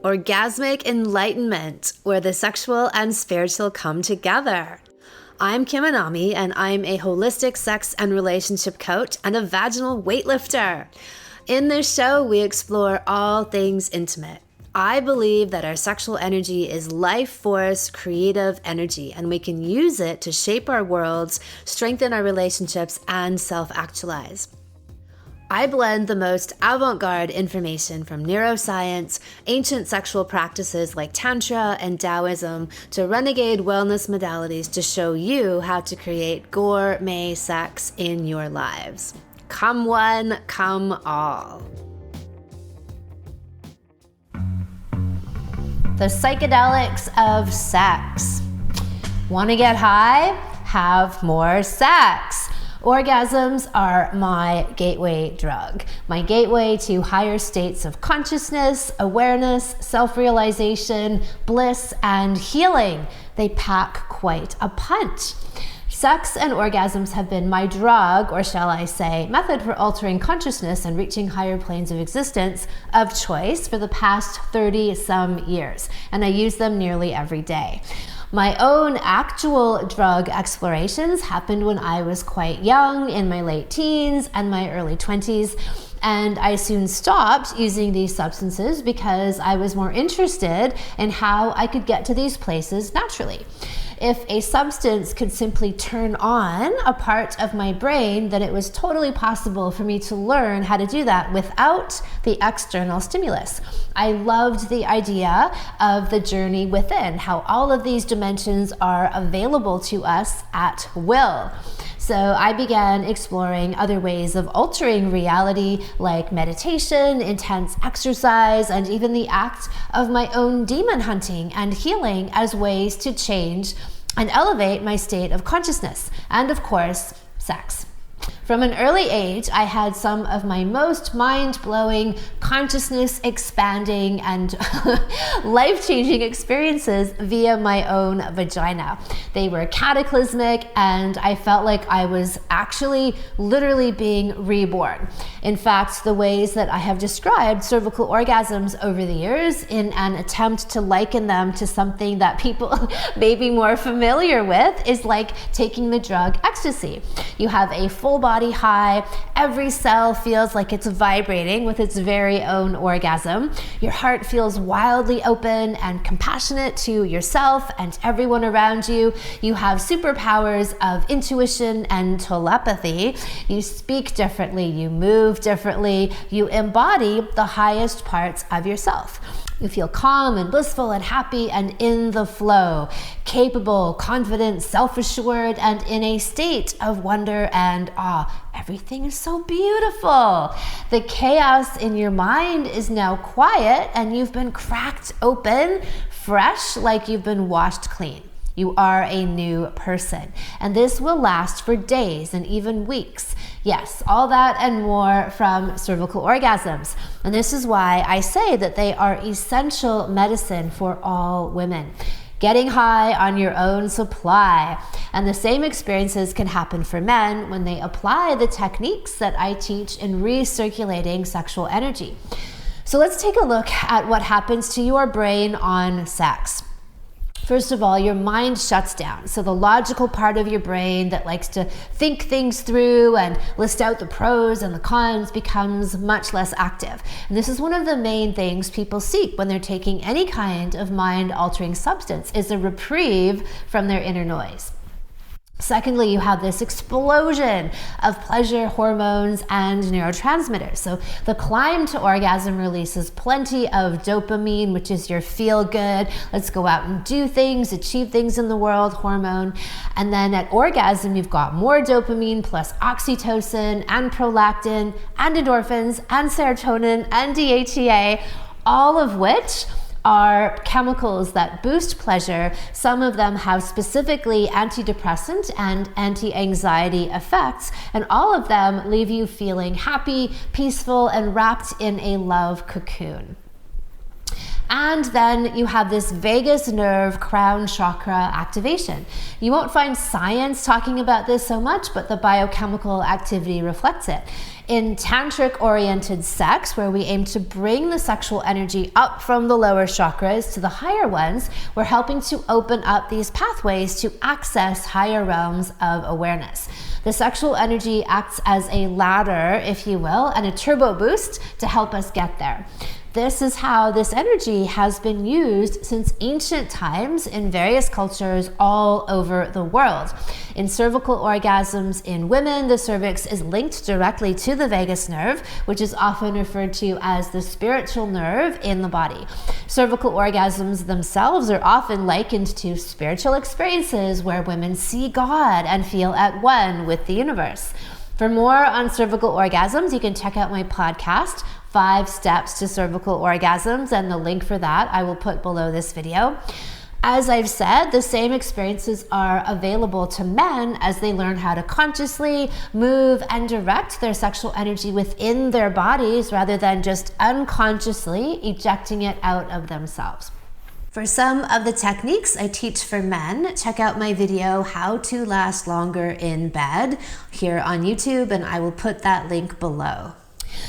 Orgasmic enlightenment, where the sexual and spiritual come together. I'm Kim Anami, and I'm a holistic sex and relationship coach and a vaginal weightlifter. In this show, we explore all things intimate. I believe that our sexual energy is life force, creative energy, and we can use it to shape our worlds, strengthen our relationships, and self-actualize. I blend the most avant-garde information from neuroscience, ancient sexual practices like Tantra and Taoism, to renegade wellness modalities to show you how to create gourmet sex in your lives. Come one, come all. The Psychedelics of Sex. Want to get high? Have more sex. Orgasms are my gateway drug, my gateway to higher states of consciousness, awareness, self-realization, bliss, and healing. They pack quite a punch. Sex and orgasms have been my drug, or shall I say, method for altering consciousness and reaching higher planes of existence of choice for the past 30-some years, and I use them nearly every day. My own actual drug explorations happened when I was quite young, in my late teens and my early 20s, and I soon stopped using these substances because I was more interested in how I could get to these places naturally. If a substance could simply turn on a part of my brain, then it was totally possible for me to learn how to do that without the external stimulus. I loved the idea of the journey within, how all of these dimensions are available to us at will. So I began exploring other ways of altering reality, like meditation, intense exercise, and even the act of my own demon hunting and healing as ways to change and elevate my state of consciousness, and of course, sex. From an early age, I had some of my most mind-blowing, consciousness-expanding, and life-changing experiences via my own vagina. They were cataclysmic, and I felt like I was actually literally being reborn. In fact, the ways that I have described cervical orgasms over the years in an attempt to liken them to something that people may be more familiar with is like taking the drug ecstasy. You have a full body high, every cell feels like it's vibrating with its very own orgasm. Your heart feels wildly open and compassionate to yourself and everyone around you. You have superpowers of intuition and telepathy. You speak differently, you move differently, you embody the highest parts of yourself. You feel calm and blissful and happy and in the flow, capable, confident, self-assured, and in a state of wonder and awe. Everything is so beautiful. The chaos in your mind is now quiet and you've been cracked open, fresh, like you've been washed clean. You are a new person, and this will last for days and even weeks. Yes, all that and more from cervical orgasms. And this is why I say that they are essential medicine for all women. Getting high on your own supply. And the same experiences can happen for men when they apply the techniques that I teach in recirculating sexual energy. So let's take a look at what happens to your brain on sex. First of all, your mind shuts down. So the logical part of your brain that likes to think things through and list out the pros and the cons becomes much less active. And this is one of the main things people seek when they're taking any kind of mind-altering substance, is a reprieve from their inner noise. Secondly, you have this explosion of pleasure hormones and neurotransmitters. So the climb to orgasm releases plenty of dopamine, which is your feel good, let's go out and do things, achieve things in the world hormone. And then at orgasm, you've got more dopamine plus oxytocin and prolactin and endorphins and serotonin and DHEA, all of which are chemicals that boost pleasure. Some of them have specifically antidepressant and anti-anxiety effects, and all of them leave you feeling happy, peaceful, and wrapped in a love cocoon. And then you have this vagus nerve crown chakra activation. You won't find science talking about this so much, but the biochemical activity reflects it. In tantric-oriented sex, where we aim to bring the sexual energy up from the lower chakras to the higher ones, we're helping to open up these pathways to access higher realms of awareness. The sexual energy acts as a ladder, if you will, and a turbo boost to help us get there. This is how this energy has been used since ancient times in various cultures all over the world. In cervical orgasms in women, the cervix is linked directly to the vagus nerve, which is often referred to as the spiritual nerve in the body. Cervical orgasms themselves are often likened to spiritual experiences where women see God and feel at one with the universe. For more on cervical orgasms, you can check out my podcast, 5 Steps to Cervical Orgasms, and the link for that I will put below this video. As I've said, the same experiences are available to men as they learn how to consciously move and direct their sexual energy within their bodies rather than just unconsciously ejecting it out of themselves. For some of the techniques I teach for men, check out my video, How to Last Longer in Bed, here on YouTube, and I will put that link below.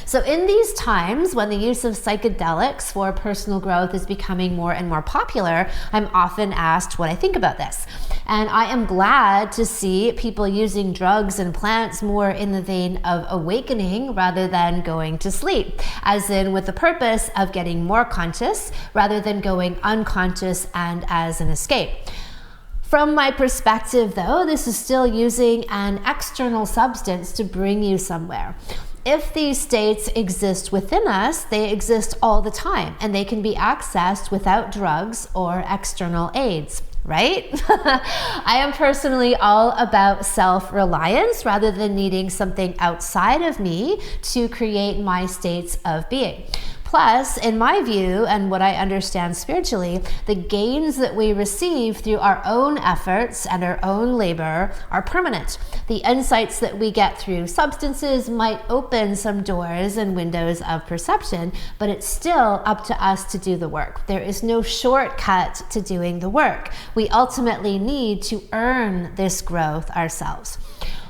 So in these times when the use of psychedelics for personal growth is becoming more and more popular, I'm often asked what I think about this. And I am glad to see people using drugs and plants more in the vein of awakening rather than going to sleep, as in with the purpose of getting more conscious rather than going unconscious and as an escape. From my perspective though, this is still using an external substance to bring you somewhere. If these states exist within us, they exist all the time, and they can be accessed without drugs or external aids, right? I am personally all about self-reliance rather than needing something outside of me to create my states of being. Plus, in my view and what I understand spiritually, the gains that we receive through our own efforts and our own labor are permanent. The insights that we get through substances might open some doors and windows of perception, but it's still up to us to do the work. There is no shortcut to doing the work. We ultimately need to earn this growth ourselves.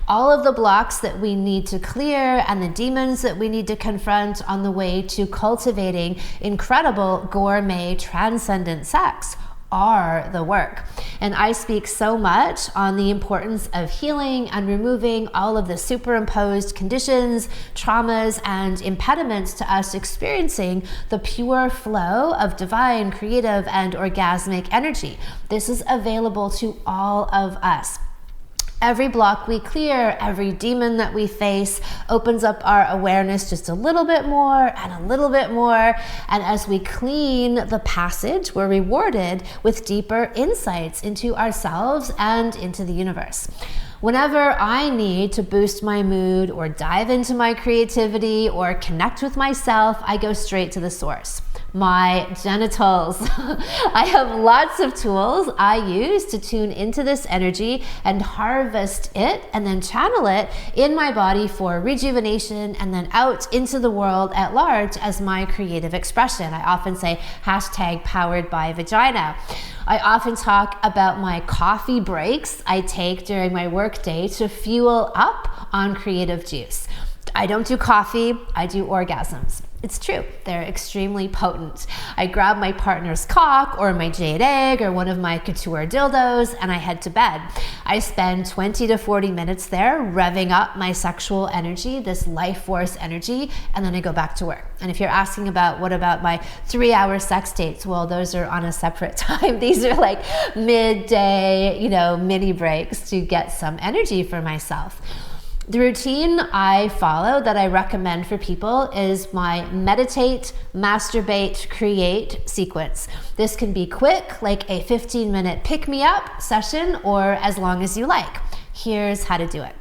All of the blocks that we need to clear and the demons that we need to confront on the way to cultivating incredible gourmet transcendent sex are the work. And I speak so much on the importance of healing and removing all of the superimposed conditions, traumas, and impediments to us experiencing the pure flow of divine, creative, and orgasmic energy. This is available to all of us. Every block we clear, every demon that we face opens up our awareness just a little bit more and a little bit more. And as we clean the passage, we're rewarded with deeper insights into ourselves and into the universe. Whenever I need to boost my mood or dive into my creativity or connect with myself, I go straight to the source. My genitals. I have lots of tools I use to tune into this energy and harvest it and then channel it in my body for rejuvenation and then out into the world at large as my creative expression. I often say #powered-by-vagina. I often talk about my coffee breaks I take during my workday to fuel up on creative juice. I don't do coffee, I do orgasms. It's true, they're extremely potent. I grab my partner's cock or my jade egg or one of my couture dildos and I head to bed. I spend 20 to 40 minutes there revving up my sexual energy, this life force energy, and then I go back to work. And if you're asking about what about my 3-hour sex dates, well, those are on a separate time. These are like midday, mini breaks to get some energy for myself. The routine I follow that I recommend for people is my meditate, masturbate, create sequence. This can be quick, like a 15-minute pick-me-up session, or as long as you like. Here's how to do it.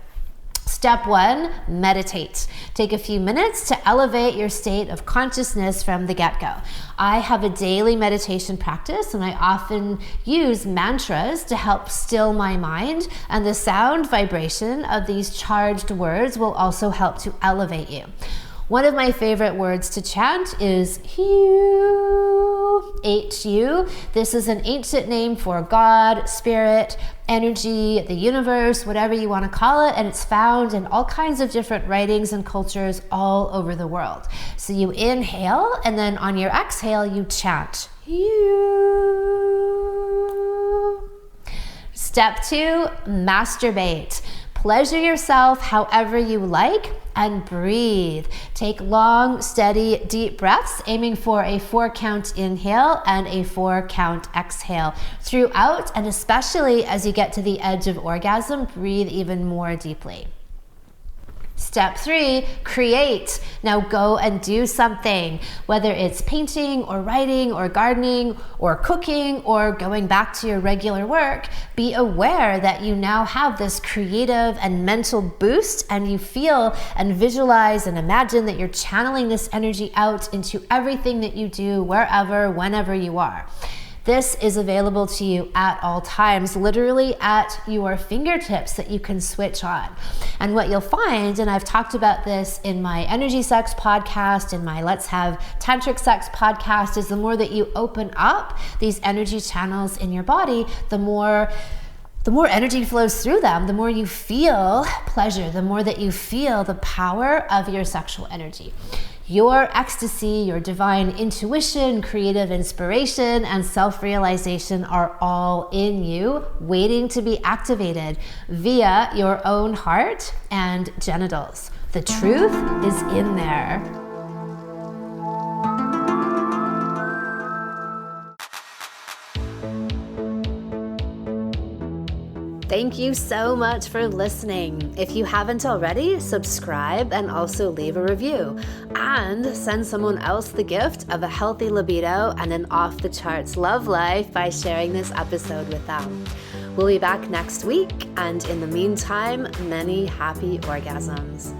Step 1, meditate. Take a few minutes to elevate your state of consciousness from the get-go. I have a daily meditation practice and I often use mantras to help still my mind, and the sound vibration of these charged words will also help to elevate you. One of my favorite words to chant is HU, HU. This is an ancient name for God, spirit, energy, the universe, whatever you want to call it, and it's found in all kinds of different writings and cultures all over the world. So you inhale, and then on your exhale, you chant. You. Step 2, masturbate. Pleasure yourself however you like and breathe. Take long, steady, deep breaths, aiming for a 4-count inhale and a 4-count exhale. Throughout, and especially as you get to the edge of orgasm, breathe even more deeply. Step 3, create. Now go and do something, whether it's painting or writing or gardening or cooking or going back to your regular work. Be aware that you now have this creative and mental boost, and you feel and visualize and imagine that you're channeling this energy out into everything that you do, wherever, whenever you are. This is available to you at all times, literally at your fingertips, that you can switch on. And what you'll find, and I've talked about this in my Energy Sex podcast, in my Let's Have Tantric Sex podcast, is the more that you open up these energy channels in your body, the more energy flows through them, the more you feel pleasure, the more that you feel the power of your sexual energy. Your ecstasy, your divine intuition, creative inspiration, and self-realization are all in you, waiting to be activated via your own heart and genitals. The truth is in there. Thank you so much for listening. If you haven't already, subscribe and also leave a review. And send someone else the gift of a healthy libido and an off-the-charts love life by sharing this episode with them. We'll be back next week, and in the meantime, many happy orgasms.